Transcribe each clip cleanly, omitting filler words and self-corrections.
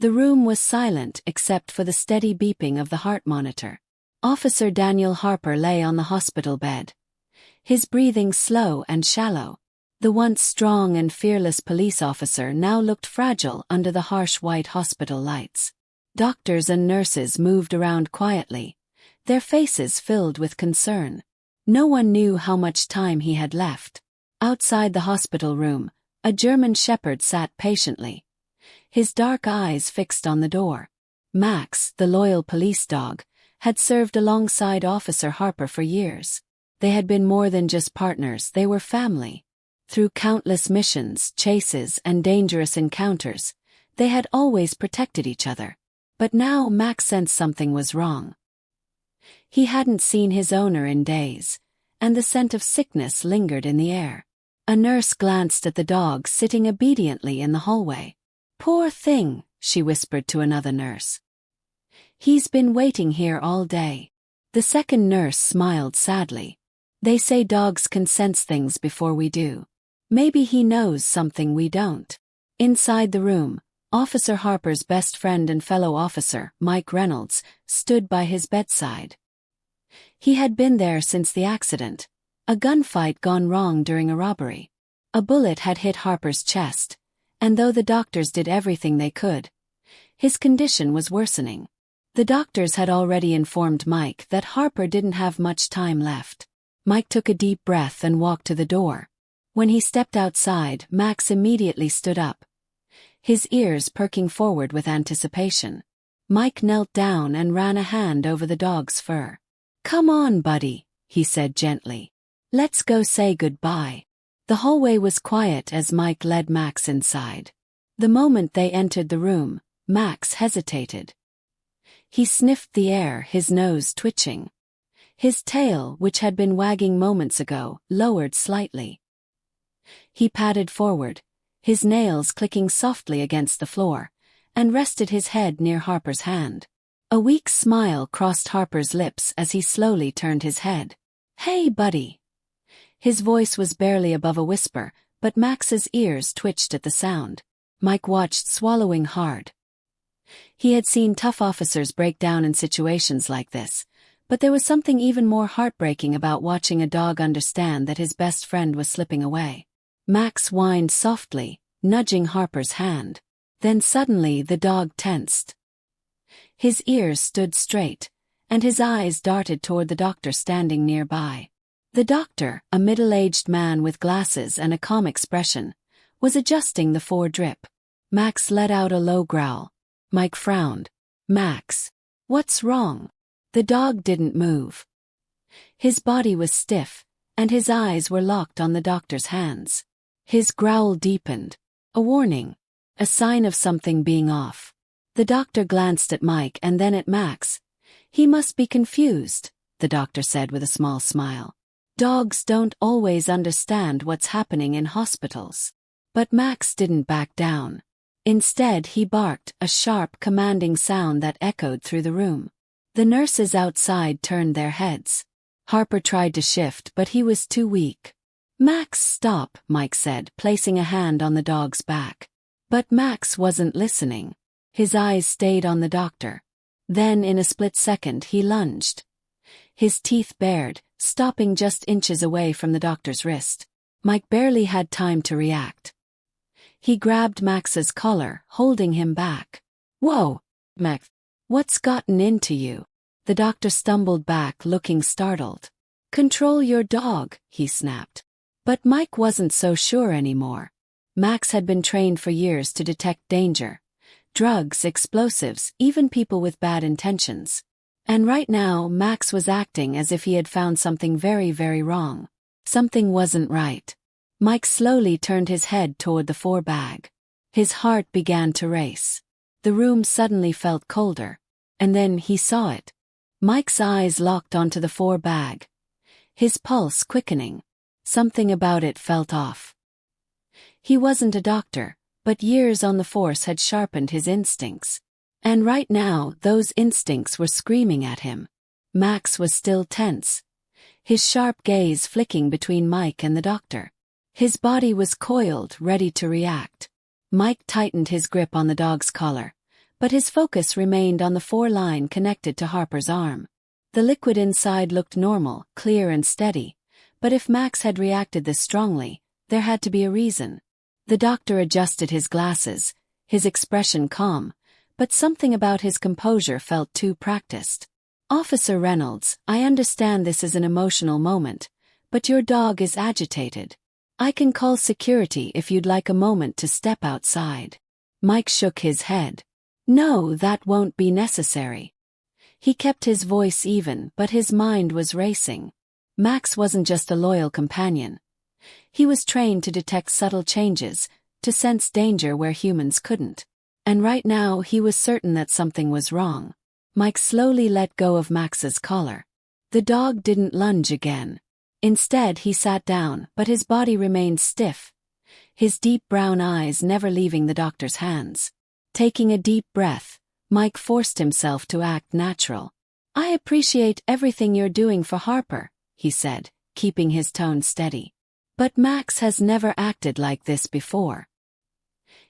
The room was silent except for the steady beeping of the heart monitor. Officer Daniel Harper lay on the hospital bed. His breathing slow and shallow. The once strong and fearless police officer now looked fragile under the harsh white hospital lights. Doctors and nurses moved around quietly, their faces filled with concern. No one knew how much time he had left. Outside the hospital room, a German shepherd sat patiently, his dark eyes fixed on the door. Max, the loyal police dog, had served alongside Officer Harper for years. They had been more than just partners, they were family. Through countless missions, chases, and dangerous encounters, they had always protected each other. But now Max sensed something was wrong. He hadn't seen his owner in days, and the scent of sickness lingered in the air. A nurse glanced at the dog sitting obediently in the hallway. "Poor thing," she whispered to another nurse. "He's been waiting here all day." The second nurse smiled sadly. "They say dogs can sense things before we do. Maybe he knows something we don't." Inside the room, Officer Harper's best friend and fellow officer, Mike Reynolds, stood by his bedside. He had been there since the accident, a gunfight gone wrong during a robbery. A bullet had hit Harper's chest, and though the doctors did everything they could, his condition was worsening. The doctors had already informed Mike that Harper didn't have much time left. Mike took a deep breath and walked to the door. When he stepped outside, Max immediately stood up, his ears perking forward with anticipation. Mike knelt down and ran a hand over the dog's fur. "Come on, buddy," he said gently. "Let's go say goodbye." The hallway was quiet as Mike led Max inside. The moment they entered the room, Max hesitated. He sniffed the air, his nose twitching. His tail, which had been wagging moments ago, lowered slightly. He padded forward, his nails clicking softly against the floor, and rested his head near Harper's hand. A weak smile crossed Harper's lips as he slowly turned his head. "Hey, buddy." His voice was barely above a whisper, but Max's ears twitched at the sound. Mike watched, swallowing hard. He had seen tough officers break down in situations like this, but there was something even more heartbreaking about watching a dog understand that his best friend was slipping away. Max whined softly, nudging Harper's hand. Then suddenly the dog tensed. His ears stood straight, and his eyes darted toward the doctor standing nearby. The doctor, a middle-aged man with glasses and a calm expression, was adjusting the fore-drip. Max let out a low growl. Mike frowned. "Max, what's wrong?" The dog didn't move. His body was stiff, and his eyes were locked on the doctor's hands. His growl deepened. A warning. A sign of something being off. The doctor glanced at Mike and then at Max. "He must be confused," the doctor said with a small smile. "Dogs don't always understand what's happening in hospitals." But Max didn't back down. Instead, he barked, a sharp, commanding sound that echoed through the room. The nurses outside turned their heads. Harper tried to shift, but he was too weak. "Max, stop," Mike said, placing a hand on the dog's back. But Max wasn't listening. His eyes stayed on the doctor. Then, in a split second, he lunged. His teeth bared, stopping just inches away from the doctor's wrist. Mike barely had time to react. He grabbed Max's collar, holding him back. "Whoa, Max, what's gotten into you?" The doctor stumbled back, looking startled. "Control your dog," he snapped. But Mike wasn't so sure anymore. Max had been trained for years to detect danger. Drugs, explosives, even people with bad intentions. And right now, Max was acting as if he had found something very, very wrong. Something wasn't right. Mike slowly turned his head toward the fore-bag. His heart began to race. The room suddenly felt colder. And then he saw it. Mike's eyes locked onto the fore-bag. His pulse quickening. Something about it felt off. He wasn't a doctor, but years on the force had sharpened his instincts. And right now, those instincts were screaming at him. Max was still tense, his sharp gaze flicking between Mike and the doctor. His body was coiled, ready to react. Mike tightened his grip on the dog's collar, but his focus remained on the 4 line connected to Harper's arm. The liquid inside looked normal, clear and steady, but if Max had reacted this strongly, there had to be a reason. The doctor adjusted his glasses, his expression calm, but something about his composure felt too practiced. "Officer Reynolds, I understand this is an emotional moment, but your dog is agitated. I can call security if you'd like a moment to step outside." Mike shook his head. "No, that won't be necessary." He kept his voice even, but his mind was racing. Max wasn't just a loyal companion. He was trained to detect subtle changes, to sense danger where humans couldn't. And right now he was certain that something was wrong. Mike slowly let go of Max's collar. The dog didn't lunge again. Instead he sat down, but his body remained stiff, his deep brown eyes never leaving the doctor's hands. Taking a deep breath, Mike forced himself to act natural. "I appreciate everything you're doing for Harper," he said, keeping his tone steady. "But Max has never acted like this before.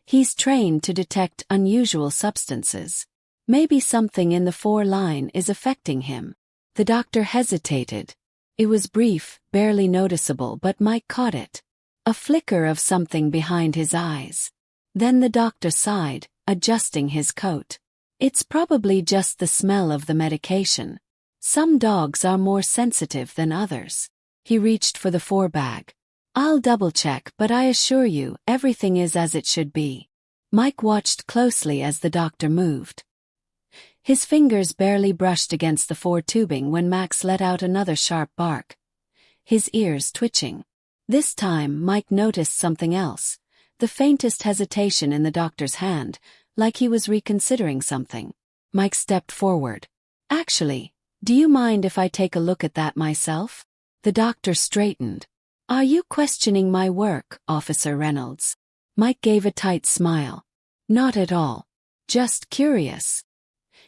He's trained to detect unusual substances. Maybe something in the 4 line is affecting him." The doctor hesitated. It was brief, barely noticeable, but Mike caught it. A flicker of something behind his eyes. Then the doctor sighed, adjusting his coat. "It's probably just the smell of the medication. Some dogs are more sensitive than others." He reached for the 4 bag. "I'll double-check, but I assure you, everything is as it should be." Mike watched closely as the doctor moved. His fingers barely brushed against the 4 tubing when Max let out another sharp bark, his ears twitching. This time Mike noticed something else, the faintest hesitation in the doctor's hand, like he was reconsidering something. Mike stepped forward. "Actually, do you mind if I take a look at that myself?" The doctor straightened. "Are you questioning my work, Officer Reynolds?" Mike gave a tight smile. "Not at all. Just curious."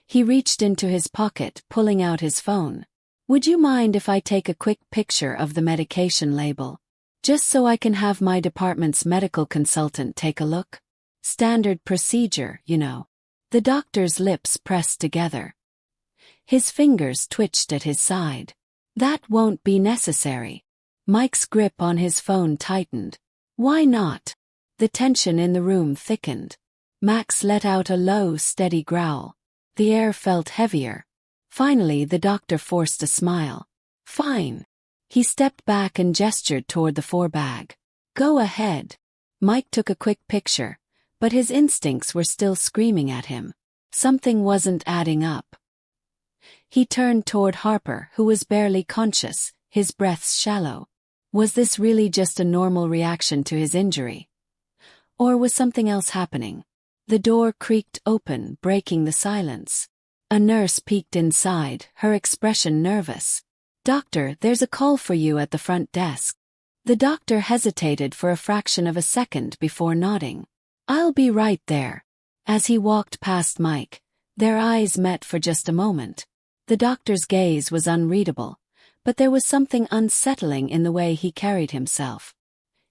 He reached into his pocket, pulling out his phone. "Would you mind if I take a quick picture of the medication label? Just so I can have my department's medical consultant take a look? Standard procedure, you know." The doctor's lips pressed together. His fingers twitched at his side. "That won't be necessary." Mike's grip on his phone tightened. "Why not?" The tension in the room thickened. Max let out a low, steady growl. The air felt heavier. Finally the doctor forced a smile. "Fine." He stepped back and gestured toward the 4 bag. "Go ahead." Mike took a quick picture, but his instincts were still screaming at him. Something wasn't adding up. He turned toward Harper, who was barely conscious, his breaths shallow. Was this really just a normal reaction to his injury? Or was something else happening? The door creaked open, breaking the silence. A nurse peeked inside, her expression nervous. "Doctor, there's a call for you at the front desk." The doctor hesitated for a fraction of a second before nodding. "I'll be right there." As he walked past Mike, their eyes met for just a moment. The doctor's gaze was unreadable, but there was something unsettling in the way he carried himself.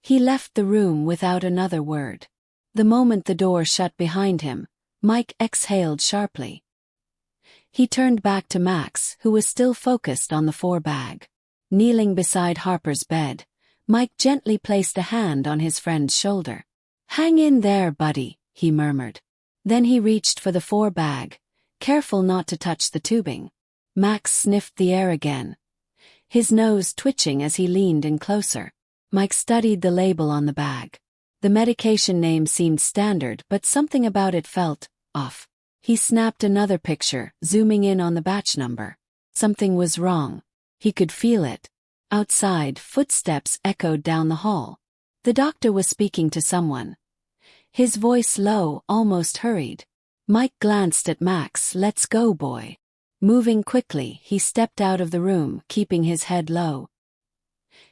He left the room without another word. The moment the door shut behind him, Mike exhaled sharply. He turned back to Max, who was still focused on the 4 bag. Kneeling beside Harper's bed, Mike gently placed a hand on his friend's shoulder. "Hang in there, buddy," he murmured. Then he reached for the 4 bag, careful not to touch the tubing. Max sniffed the air again, his nose twitching as he leaned in closer. Mike studied the label on the bag. The medication name seemed standard, but something about it felt off. He snapped another picture, zooming in on the batch number. Something was wrong. He could feel it. Outside, footsteps echoed down the hall. The doctor was speaking to someone. His voice low, almost hurried. Mike glanced at Max. "Let's go, boy." Moving quickly, he stepped out of the room, keeping his head low.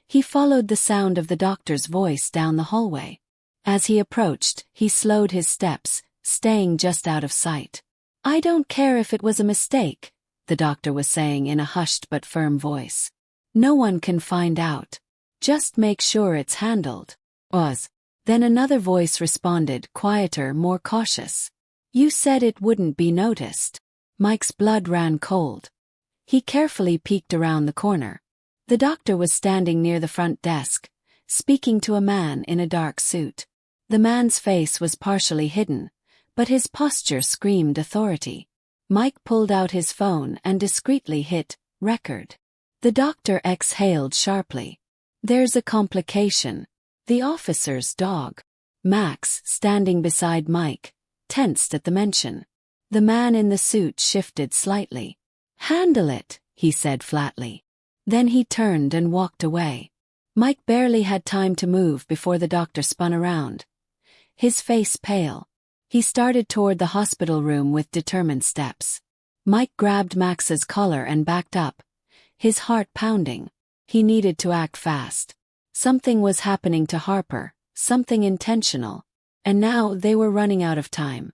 He followed the sound of the doctor's voice down the hallway. As he approached, he slowed his steps, staying just out of sight. "I don't care if it was a mistake," the doctor was saying in a hushed but firm voice. "No one can find out. Just make sure it's handled." Then another voice responded, quieter, more cautious. You said it wouldn't be noticed. Mike's blood ran cold. He carefully peeked around the corner. The doctor was standing near the front desk, speaking to a man in a dark suit. The man's face was partially hidden, but his posture screamed authority. Mike pulled out his phone and discreetly hit record. The doctor exhaled sharply. There's a complication. The officer's dog. Max, standing beside Mike, tensed at the mention. The man in the suit shifted slightly. Handle it, he said flatly. Then he turned and walked away. Mike barely had time to move before the doctor spun around. His face pale. He started toward the hospital room with determined steps. Mike grabbed Max's collar and backed up, his heart pounding. He needed to act fast. Something was happening to Harper, something intentional. And now they were running out of time.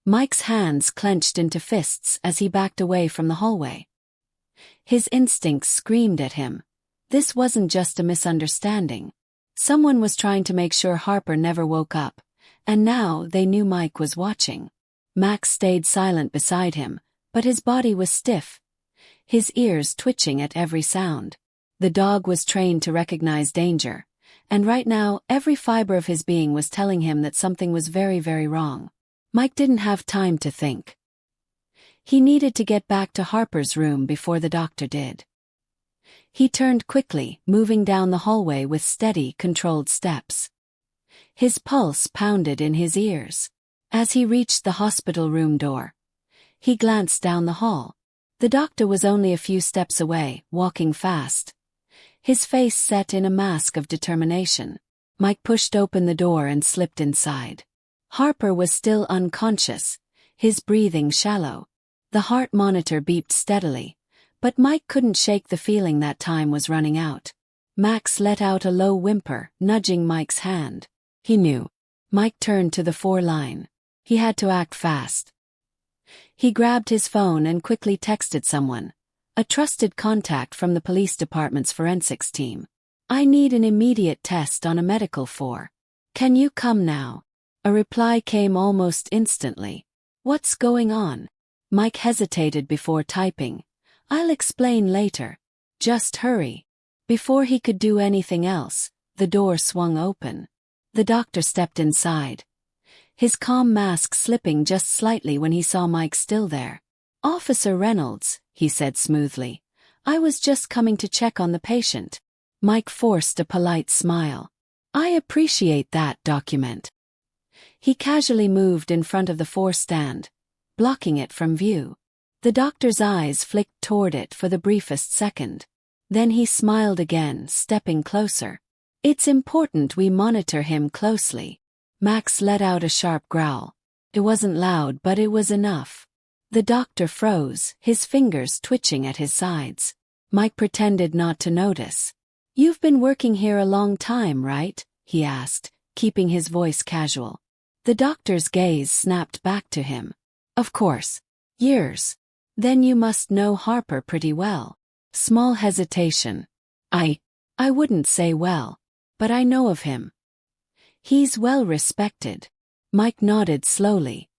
Mike's hands clenched into fists as he backed away from the hallway. His instincts screamed at him. This wasn't just a misunderstanding. Someone was trying to make sure Harper never woke up, and now they knew Mike was watching. Max stayed silent beside him, but his body was stiff, his ears twitching at every sound. The dog was trained to recognize danger, and right now every fiber of his being was telling him that something was very, very wrong. Mike didn't have time to think. He needed to get back to Harper's room before the doctor did. He turned quickly, moving down the hallway with steady, controlled steps. His pulse pounded in his ears. As he reached the hospital room door, he glanced down the hall. The doctor was only a few steps away, walking fast, his face set in a mask of determination. Mike pushed open the door and slipped inside. Harper was still unconscious, his breathing shallow. The heart monitor beeped steadily, but Mike couldn't shake the feeling that time was running out. Max let out a low whimper, nudging Mike's hand. He knew. Mike turned to the 4-line. He had to act fast. He grabbed his phone and quickly texted someone, a trusted contact from the police department's forensics team. I need an immediate test on a medical 4. Can you come now? A reply came almost instantly. What's going on? Mike hesitated before typing. I'll explain later. Just hurry. Before he could do anything else, the door swung open. The doctor stepped inside, his calm mask slipping just slightly when he saw Mike still there. Officer Reynolds, he said smoothly. I was just coming to check on the patient. Mike forced a polite smile. I appreciate that, document. He casually moved in front of the 4 stand, blocking it from view. The doctor's eyes flicked toward it for the briefest second. Then he smiled again, stepping closer. It's important we monitor him closely. Max let out a sharp growl. It wasn't loud, but it was enough. The doctor froze, his fingers twitching at his sides. Mike pretended not to notice. You've been working here a long time, right? He asked, keeping his voice casual. The doctor's gaze snapped back to him. Of course. Years. Then you must know Harper pretty well. Small hesitation. I wouldn't say well, but I know of him. He's well respected. Mike nodded slowly.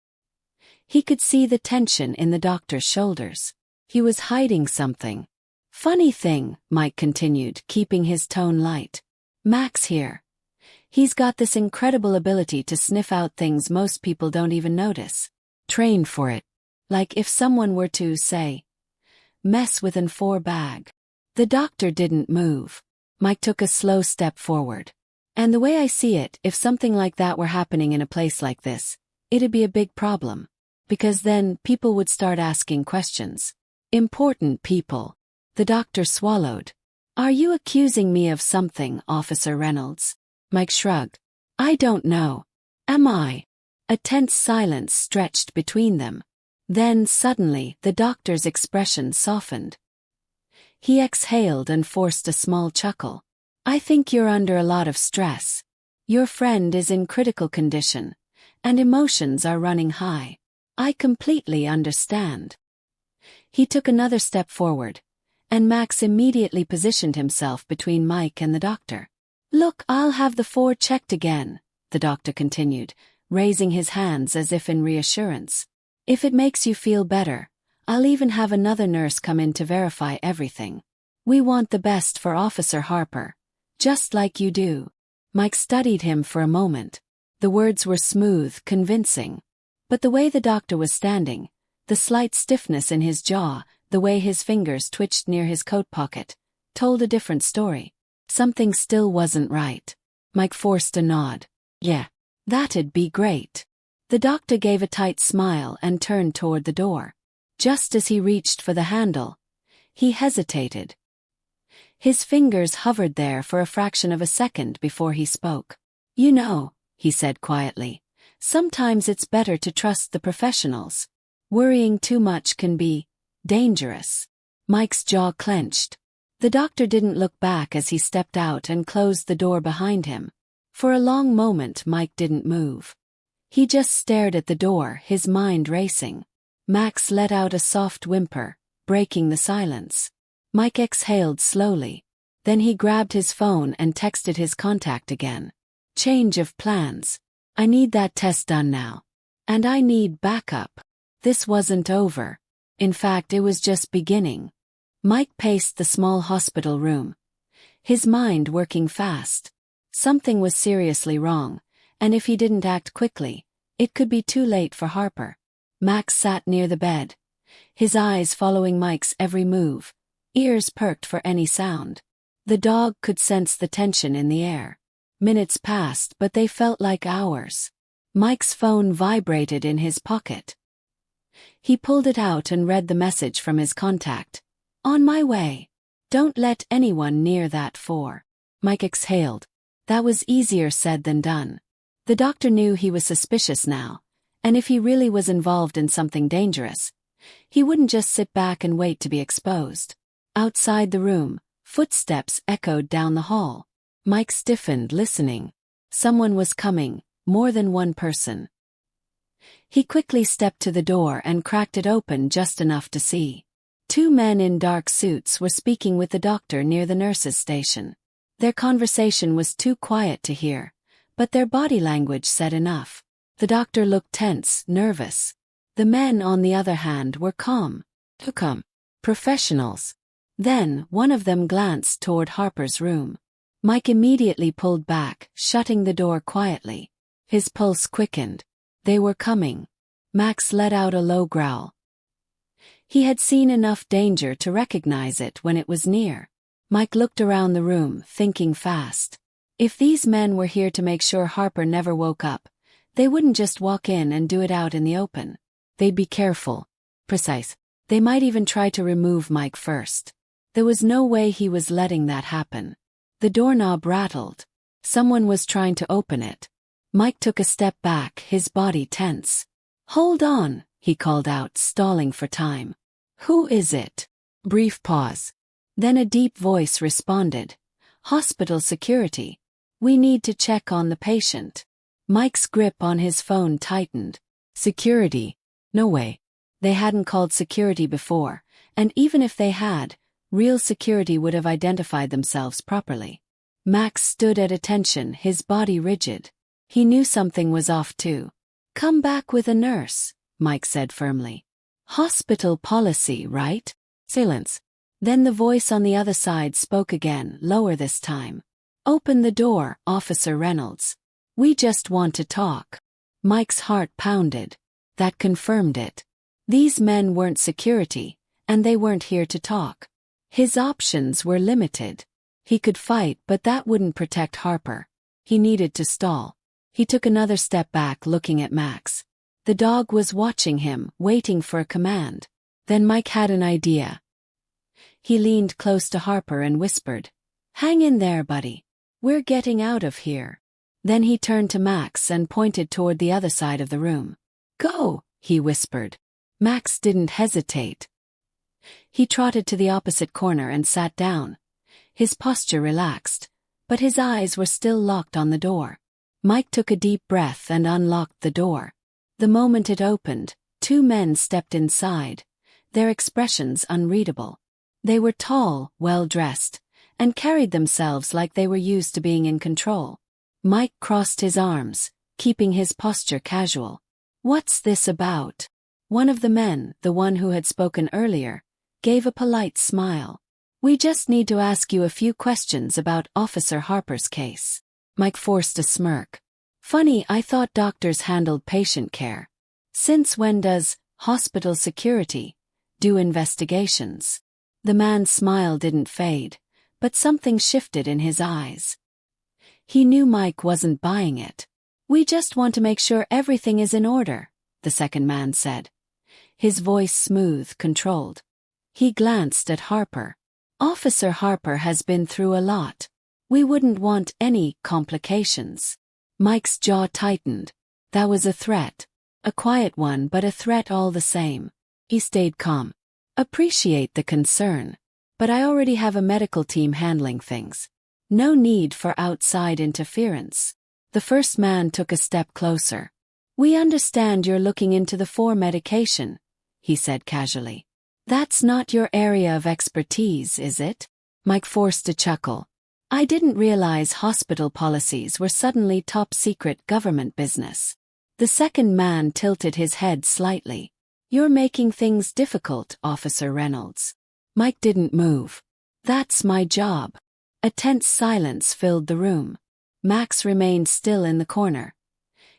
He could see the tension in the doctor's shoulders. He was hiding something. Funny thing, Mike continued, keeping his tone light. Max here. He's got this incredible ability to sniff out things most people don't even notice. Trained for it. Like if someone were to, say, mess with an 4 bag. The doctor didn't move. Mike took a slow step forward. And the way I see it, if something like that were happening in a place like this, it'd be a big problem. Because then people would start asking questions. Important people. The doctor swallowed. Are you accusing me of something, Officer Reynolds? Mike shrugged. I don't know. Am I? A tense silence stretched between them. Then suddenly the doctor's expression softened. He exhaled and forced a small chuckle. I think you're under a lot of stress. Your friend is in critical condition, and emotions are running high. I completely understand. He took another step forward, and Max immediately positioned himself between Mike and the doctor. Look, I'll have the 4 checked again, the doctor continued, raising his hands as if in reassurance. "If it makes you feel better, I'll even have another nurse come in to verify everything. We want the best for Officer Harper, just like you do." Mike studied him for a moment. The words were smooth, convincing. But the way the doctor was standing, the slight stiffness in his jaw, the way his fingers twitched near his coat pocket, told a different story. Something still wasn't right. Mike forced a nod. "Yeah, that'd be great." The doctor gave a tight smile and turned toward the door. Just as he reached for the handle, he hesitated. His fingers hovered there for a fraction of a second before he spoke. "You know," he said quietly, "sometimes it's better to trust the professionals. Worrying too much can be dangerous." Mike's jaw clenched. The doctor didn't look back as he stepped out and closed the door behind him. For a long moment Mike didn't move. He just stared at the door, his mind racing. Max let out a soft whimper, breaking the silence. Mike exhaled slowly. Then he grabbed his phone and texted his contact again. "Change of plans. I need that test done now. And I need backup." This wasn't over. In fact, it was just beginning. Mike paced the small hospital room, his mind working fast. Something was seriously wrong, and if he didn't act quickly, it could be too late for Harper. Max sat near the bed, his eyes following Mike's every move, ears perked for any sound. The dog could sense the tension in the air. Minutes passed, but they felt like hours. Mike's phone vibrated in his pocket. He pulled it out and read the message from his contact. "On my way. Don't let anyone near that for." Mike exhaled. That was easier said than done. The doctor knew he was suspicious now, and if he really was involved in something dangerous, he wouldn't just sit back and wait to be exposed. Outside the room, footsteps echoed down the hall. Mike stiffened, listening. Someone was coming, more than one person. He quickly stepped to the door and cracked it open just enough to see. Two men in dark suits were speaking with the doctor near the nurses' station. Their conversation was too quiet to hear, but their body language said enough. The doctor looked tense, nervous. The men, on the other hand, were calm. Professionals. Then, one of them glanced toward Harper's room. Mike immediately pulled back, shutting the door quietly. His pulse quickened. They were coming. Max let out a low growl. He had seen enough danger to recognize it when it was near. Mike looked around the room, thinking fast. If these men were here to make sure Harper never woke up, they wouldn't just walk in and do it out in the open. They'd be careful. Precise. They might even try to remove Mike first. There was no way he was letting that happen. The doorknob rattled. Someone was trying to open it. Mike took a step back, his body tense. "Hold on," he called out, stalling for time. "Who is it?" Brief pause. Then a deep voice responded. "Hospital security. We need to check on the patient." Mike's grip on his phone tightened. Security? No way. They hadn't called security before, and even if they had, real security would have identified themselves properly. Max stood at attention, his body rigid. He knew something was off too. "Come back with a nurse," Mike said firmly. "Hospital policy, right?" Silence. Then the voice on the other side spoke again, lower this time. "Open the door, Officer Reynolds. We just want to talk." Mike's heart pounded. That confirmed it. These men weren't security, and they weren't here to talk. His options were limited. He could fight, but that wouldn't protect Harper. He needed to stall. He took another step back, looking at Max. The dog was watching him, waiting for a command. Then Mike had an idea. He leaned close to Harper and whispered, "Hang in there, buddy. We're getting out of here." Then he turned to Max and pointed toward the other side of the room. "Go," he whispered. Max didn't hesitate. He trotted to the opposite corner and sat down. His posture relaxed, but his eyes were still locked on the door. Mike took a deep breath and unlocked the door. The moment it opened, two men stepped inside, their expressions unreadable. They were tall, well-dressed, and carried themselves like they were used to being in control. Mike crossed his arms, keeping his posture casual. "What's this about?" One of the men, the one who had spoken earlier, gave a polite smile. "We just need to ask you a few questions about Officer Harper's case." Mike forced a smirk. "Funny, I thought doctors handled patient care. Since when does hospital security do investigations?" The man's smile didn't fade, but something shifted in his eyes. He knew Mike wasn't buying it. "We just want to make sure everything is in order," the second man said, his voice smooth, controlled. He glanced at Harper. "Officer Harper has been through a lot. We wouldn't want any complications." Mike's jaw tightened. That was a threat. A quiet one, but a threat all the same. He stayed calm. "Appreciate the concern. But I already have a medical team handling things. No need for outside interference." The first man took a step closer. "We understand you're looking into the 4 medication," he said casually. "That's not your area of expertise, is it?" Mike forced a chuckle. "I didn't realize hospital policies were suddenly top-secret government business." The second man tilted his head slightly. "You're making things difficult, Officer Reynolds." Mike didn't move. "That's my job." A tense silence filled the room. Max remained still in the corner,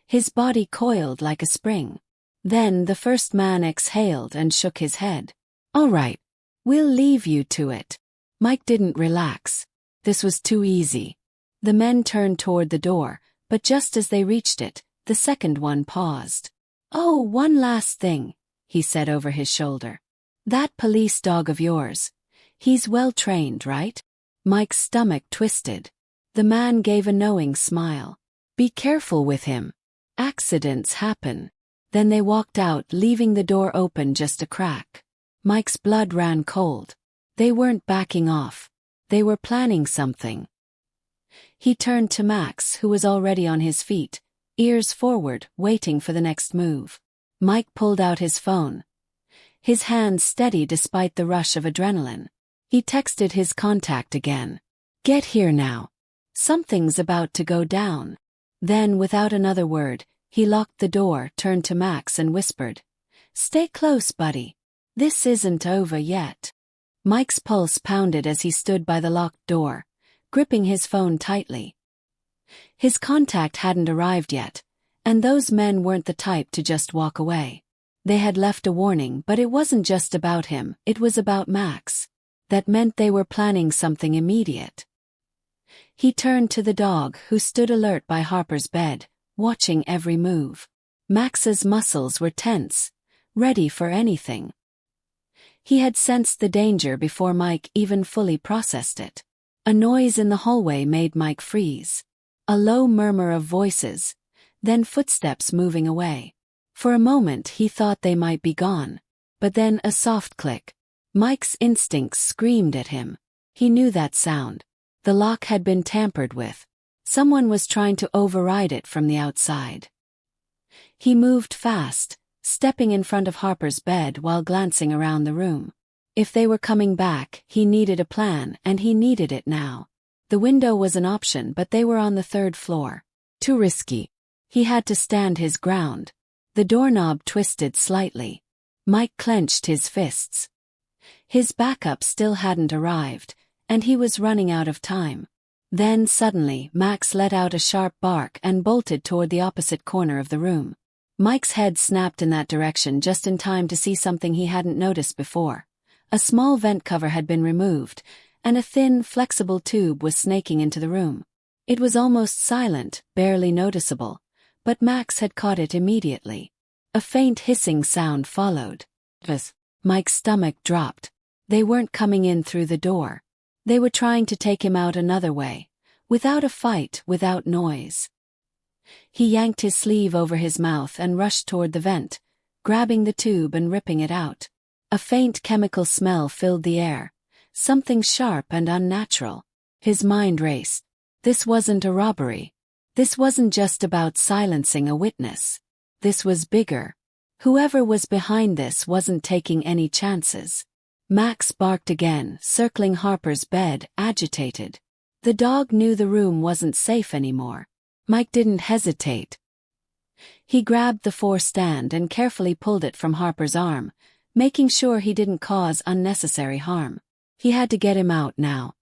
his body coiled like a spring. Then the first man exhaled and shook his head. "All right, we'll leave you to it." Mike didn't relax. This was too easy. The men turned toward the door, but just as they reached it, the second one paused. "Oh, one last thing," he said over his shoulder. "That police dog of yours, he's well trained, right?" Mike's stomach twisted. The man gave a knowing smile. "Be careful with him. Accidents happen." Then they walked out, leaving the door open just a crack. Mike's blood ran cold. They weren't backing off. They were planning something. He turned to Max, who was already on his feet, ears forward, waiting for the next move. Mike pulled out his phone, his hands steady despite the rush of adrenaline. He texted his contact again. "Get here now. Something's about to go down." Then, without another word, he locked the door, turned to Max and whispered, "Stay close, buddy. This isn't over yet." Mike's pulse pounded as he stood by the locked door, gripping his phone tightly. His contact hadn't arrived yet, and those men weren't the type to just walk away. They had left a warning, but it wasn't just about him, it was about Max. That meant they were planning something immediate. He turned to the dog, who stood alert by Harper's bed, watching every move. Max's muscles were tense, ready for anything. He had sensed the danger before Mike even fully processed it. A noise in the hallway made Mike freeze. A low murmur of voices, then footsteps moving away. For a moment he thought they might be gone, but then a soft click. Mike's instincts screamed at him. He knew that sound. The lock had been tampered with. Someone was trying to override it from the outside. He moved fast, stepping in front of Harper's bed while glancing around the room. If they were coming back, he needed a plan, and he needed it now. The window was an option, but they were on the 3rd floor. Too risky. He had to stand his ground. The doorknob twisted slightly. Mike clenched his fists. His backup still hadn't arrived, and he was running out of time. Then suddenly, Max let out a sharp bark and bolted toward the opposite corner of the room. Mike's head snapped in that direction just in time to see something he hadn't noticed before. A small vent cover had been removed, and a thin, flexible tube was snaking into the room. It was almost silent, barely noticeable, but Max had caught it immediately. A faint hissing sound followed. Mike's stomach dropped. They weren't coming in through the door. They were trying to take him out another way, without a fight, without noise. He yanked his sleeve over his mouth and rushed toward the vent, grabbing the tube and ripping it out. A faint chemical smell filled the air, something sharp and unnatural. His mind raced. This wasn't a robbery. This wasn't just about silencing a witness. This was bigger. Whoever was behind this wasn't taking any chances. Max barked again, circling Harper's bed, agitated. The dog knew the room wasn't safe anymore. Mike didn't hesitate. He grabbed the stand and carefully pulled it from Harper's arm, making sure he didn't cause unnecessary harm. He had to get him out now.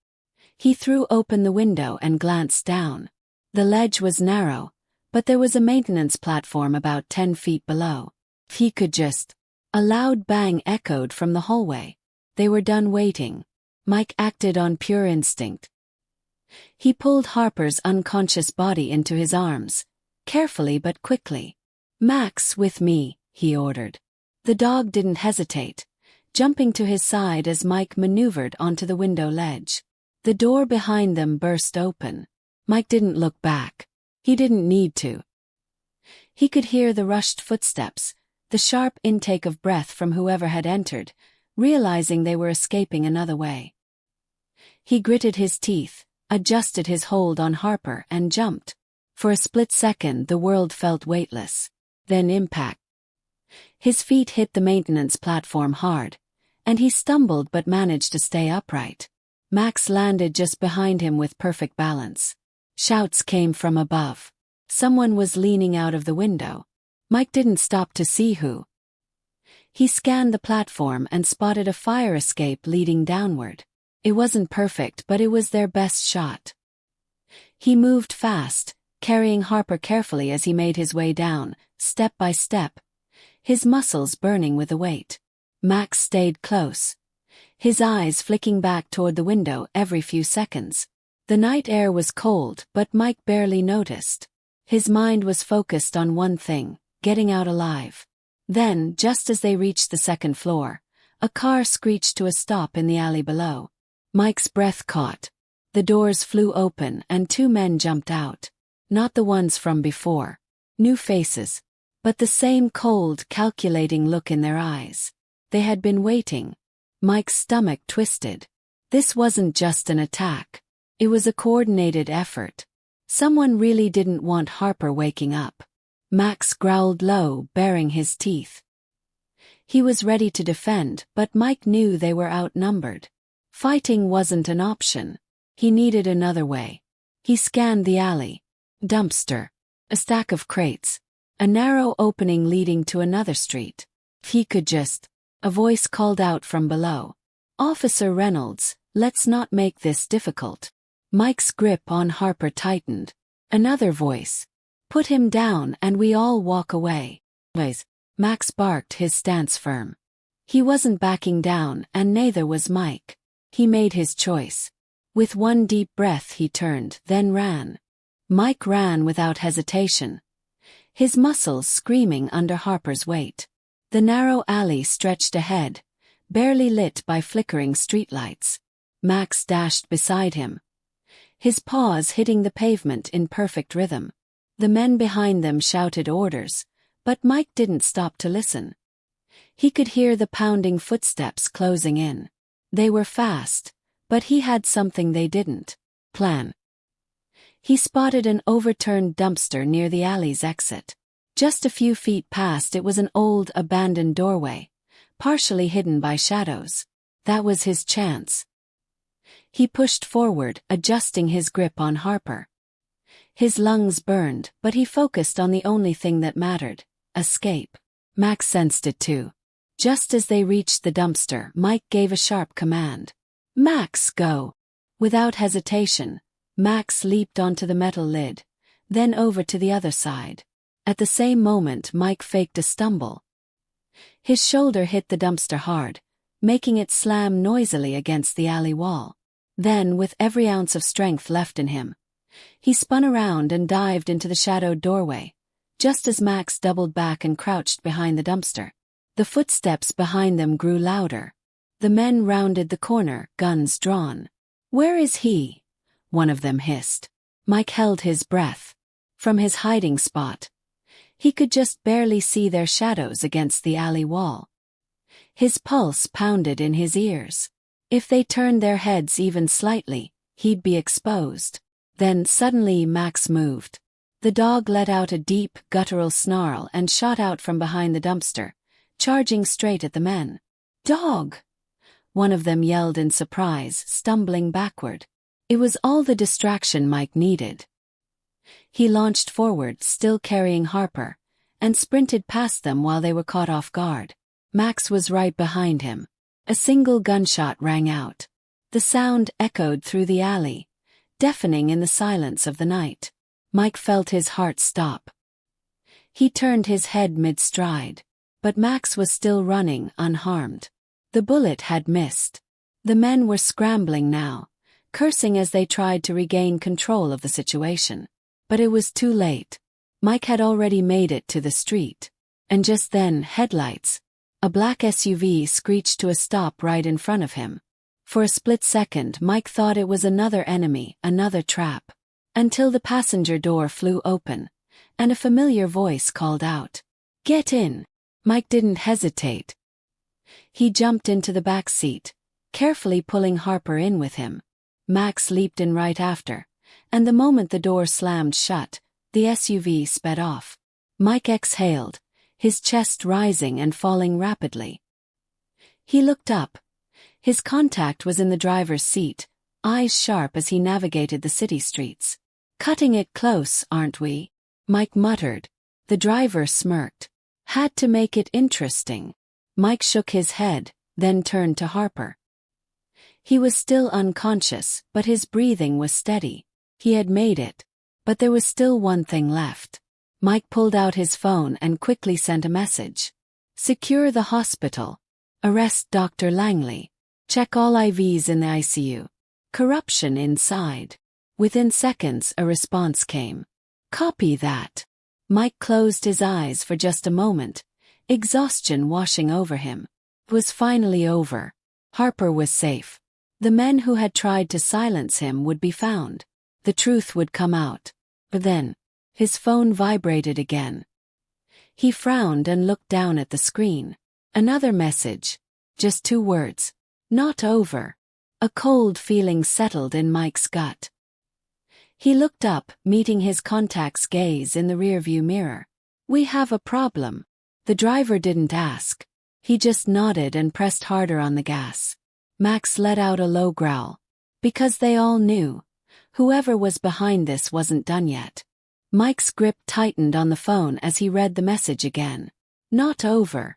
He threw open the window and glanced down. The ledge was narrow, but there was a maintenance platform about 10 feet below. He could just... A loud bang echoed from the hallway. They were done waiting. Mike acted on pure instinct. He pulled Harper's unconscious body into his arms, carefully but quickly. "Max, with me," he ordered. The dog didn't hesitate, jumping to his side as Mike maneuvered onto the window ledge. The door behind them burst open. Mike didn't look back. He didn't need to. He could hear the rushed footsteps, the sharp intake of breath from whoever had entered, realizing they were escaping another way. He gritted his teeth, adjusted his hold on Harper and jumped. For a split second the world felt weightless. Then impact. His feet hit the maintenance platform hard, and he stumbled but managed to stay upright. Max landed just behind him with perfect balance. Shouts came from above. Someone was leaning out of the window. Mike didn't stop to see who. He scanned the platform and spotted a fire escape leading downward. It wasn't perfect, but it was their best shot. He moved fast, carrying Harper carefully as he made his way down, step by step, his muscles burning with the weight. Max stayed close, his eyes flicking back toward the window every few seconds. The night air was cold, but Mike barely noticed. His mind was focused on one thing: getting out alive. Then, just as they reached the second floor, a car screeched to a stop in the alley below. Mike's breath caught. The doors flew open and 2 men jumped out. Not the ones from before. New faces. But the same cold, calculating look in their eyes. They had been waiting. Mike's stomach twisted. This wasn't just an attack. It was a coordinated effort. Someone really didn't want Harper waking up. Max growled low, baring his teeth. He was ready to defend, but Mike knew they were outnumbered. Fighting wasn't an option. He needed another way. He scanned the alley. Dumpster. A stack of crates. A narrow opening leading to another street. He could just... A voice called out from below. "Officer Reynolds, let's not make this difficult." Mike's grip on Harper tightened. Another voice. "Put him down and we all walk away." Max barked, his stance firm. He wasn't backing down, and neither was Mike. He made his choice. With one deep breath he turned, then ran. Mike ran without hesitation, his muscles screaming under Harper's weight. The narrow alley stretched ahead, barely lit by flickering streetlights. Max dashed beside him, his paws hitting the pavement in perfect rhythm. The men behind them shouted orders, but Mike didn't stop to listen. He could hear the pounding footsteps closing in. They were fast, but he had something they didn't: plan. He spotted an overturned dumpster near the alley's exit. Just a few feet past it was an old, abandoned doorway, partially hidden by shadows. That was his chance. He pushed forward, adjusting his grip on Harper. His lungs burned, but he focused on the only thing that mattered: escape. Max sensed it too. Just as they reached the dumpster, Mike gave a sharp command. "Max, go!" Without hesitation, Max leaped onto the metal lid, then over to the other side. At the same moment, Mike faked a stumble. His shoulder hit the dumpster hard, making it slam noisily against the alley wall. Then, with every ounce of strength left in him, he spun around and dived into the shadowed doorway, just as Max doubled back and crouched behind the dumpster. The footsteps behind them grew louder. The men rounded the corner, guns drawn. "Where is he?" one of them hissed. Mike held his breath. From his hiding spot, he could just barely see their shadows against the alley wall. His pulse pounded in his ears. If they turned their heads even slightly, he'd be exposed. Then suddenly Max moved. The dog let out a deep, guttural snarl and shot out from behind the dumpster, charging straight at the men. "Dog!" one of them yelled in surprise, stumbling backward. It was all the distraction Mike needed. He launched forward, still carrying Harper, and sprinted past them while they were caught off guard. Max was right behind him. A single gunshot rang out. The sound echoed through the alley, deafening in the silence of the night. Mike felt his heart stop. He turned his head mid-stride, but Max was still running unharmed. The bullet had missed. The men were scrambling now, cursing as they tried to regain control of the situation. But it was too late. Mike had already made it to the street. And just then, headlights. A black SUV screeched to a stop right in front of him. For a split second, Mike thought it was another enemy, another trap. Until the passenger door flew open, and a familiar voice called out, "Get in!" Mike didn't hesitate. He jumped into the back seat, carefully pulling Harper in with him. Max leaped in right after, and the moment the door slammed shut, the SUV sped off. Mike exhaled, his chest rising and falling rapidly. He looked up. His contact was in the driver's seat, eyes sharp as he navigated the city streets. "Cutting it close, aren't we?" Mike muttered. The driver smirked. "Had to make it interesting." Mike shook his head, then turned to Harper. He was still unconscious, but his breathing was steady. He had made it. But there was still one thing left. Mike pulled out his phone and quickly sent a message. "Secure the hospital. Arrest Dr. Langley. Check all IVs in the ICU. Corruption inside." Within seconds, a response came. "Copy that." Mike closed his eyes for just a moment, exhaustion washing over him. It was finally over. Harper was safe. The men who had tried to silence him would be found. The truth would come out. But then, his phone vibrated again. He frowned and looked down at the screen. Another message. Just 2 words. "Not over." A cold feeling settled in Mike's gut. He looked up, meeting his contact's gaze in the rearview mirror. "We have a problem." The driver didn't ask. He just nodded and pressed harder on the gas. Max let out a low growl. Because they all knew. Whoever was behind this wasn't done yet. Mike's grip tightened on the phone as he read the message again. "Not over."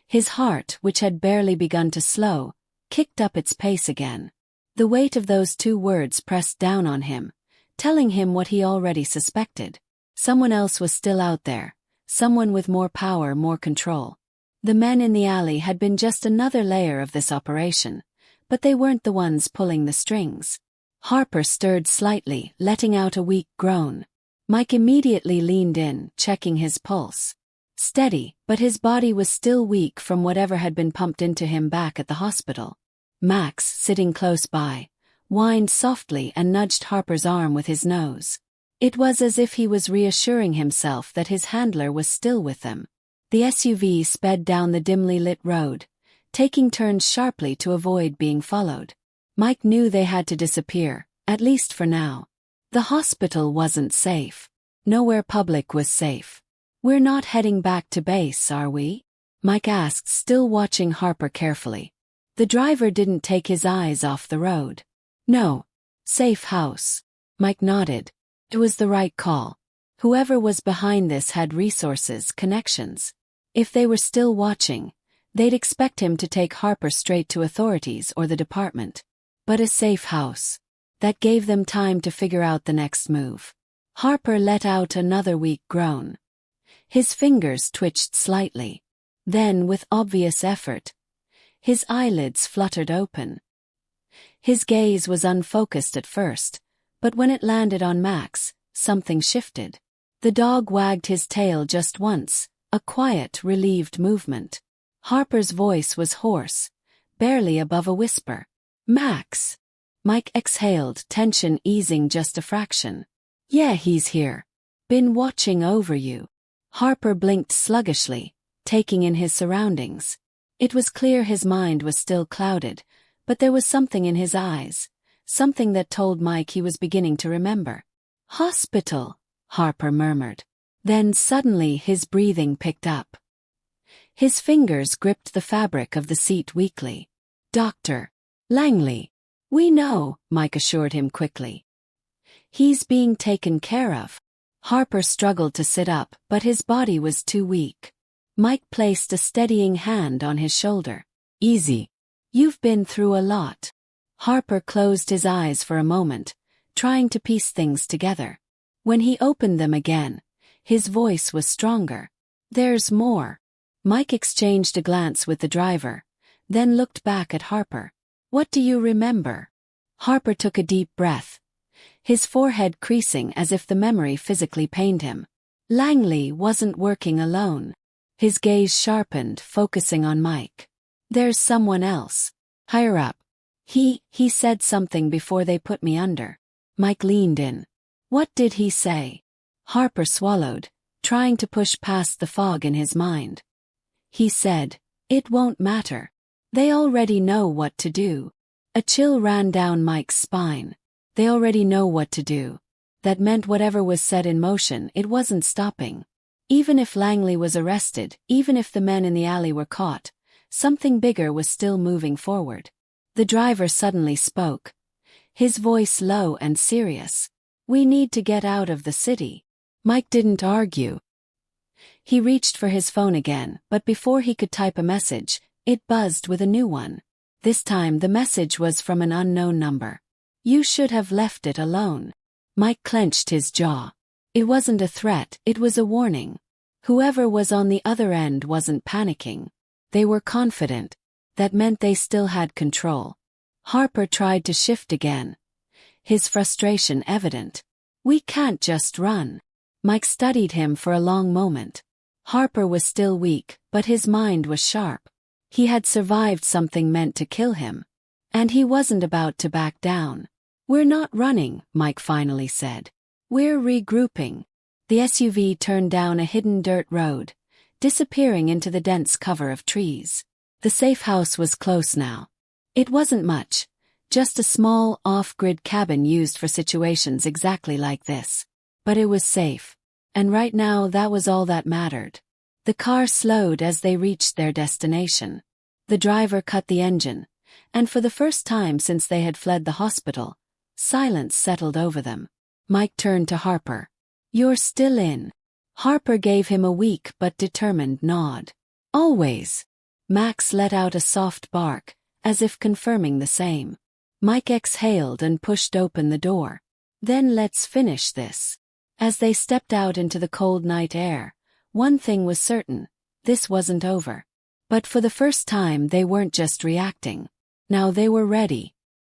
His heart, which had barely begun to slow, kicked up its pace again. The weight of those 2 words pressed down on him, telling him what he already suspected. Someone else was still out there, someone with more power, more control. The men in the alley had been just another layer of this operation, but they weren't the ones pulling the strings. Harper stirred slightly, letting out a weak groan. Mike immediately leaned in, checking his pulse. Steady, but his body was still weak from whatever had been pumped into him back at the hospital. Max, sitting close by, whined softly and nudged Harper's arm with his nose. It was as if he was reassuring himself that his handler was still with them. The SUV sped down the dimly lit road, taking turns sharply to avoid being followed. Mike knew they had to disappear, at least for now. The hospital wasn't safe. Nowhere public was safe. "We're not heading back to base, are we?" Mike asked, still watching Harper carefully. The driver didn't take his eyes off the road. "No. Safe house." Mike nodded. It was the right call. Whoever was behind this had resources, connections. If they were still watching, they'd expect him to take Harper straight to authorities or the department. But a safe house. That gave them time to figure out the next move. Harper let out another weak groan. His fingers twitched slightly. Then, with obvious effort, his eyelids fluttered open. His gaze was unfocused at first, but when it landed on Max, something shifted. The dog wagged his tail just once, a quiet, relieved movement. Harper's voice was hoarse, barely above a whisper. "Max." Mike exhaled, tension easing just a fraction. "Yeah, he's here. Been watching over you." Harper blinked sluggishly, taking in his surroundings. It was clear his mind was still clouded, but there was something in his eyes, something that told Mike he was beginning to remember. "Hospital," Harper murmured. Then suddenly his breathing picked up. His fingers gripped the fabric of the seat weakly. "Dr. Langley." "We know," Mike assured him quickly. "He's being taken care of." Harper struggled to sit up, but his body was too weak. Mike placed a steadying hand on his shoulder. Easy. You've been through a lot. Harper closed his eyes for a moment, trying to piece things together. When he opened them again, his voice was stronger. There's more. Mike exchanged a glance with the driver, then looked back at Harper. What do you remember? Harper took a deep breath, his forehead creasing as if the memory physically pained him. Langley wasn't working alone. His gaze sharpened, focusing on Mike. There's someone else. Higher up. He said something before they put me under. Mike leaned in. What did he say? Harper swallowed, trying to push past the fog in his mind. He said, it won't matter. They already know what to do. A chill ran down Mike's spine. They already know what to do. That meant whatever was set in motion, it wasn't stopping. Even if Langley was arrested, even if the men in the alley were caught, something bigger was still moving forward. The driver suddenly spoke, his voice low and serious. We need to get out of the city. Mike didn't argue. He reached for his phone again, but before he could type a message, it buzzed with a new one. This time the message was from an unknown number. You should have left it alone. Mike clenched his jaw. It wasn't a threat, it was a warning. Whoever was on the other end wasn't panicking. They were confident. That meant they still had control. Harper tried to shift again, his frustration evident. We can't just run. Mike studied him for a long moment. Harper was still weak, but his mind was sharp. He had survived something meant to kill him. And he wasn't about to back down. We're not running, Mike finally said. We're regrouping. The SUV turned down a hidden dirt road, disappearing into the dense cover of trees. The safe house was close now. It wasn't much, just a small, off-grid cabin used for situations exactly like this. But it was safe. And right now that was all that mattered. The car slowed as they reached their destination. The driver cut the engine, and for the first time since they had fled the hospital, silence settled over them. Mike turned to Harper. You're still in. Harper gave him a weak but determined nod. Always. Max let out a soft bark, as if confirming the same. Mike exhaled and pushed open the door. Then let's finish this. As they stepped out into the cold night air, one thing was certain, this wasn't over. But for the first time they weren't just reacting. Now they were ready.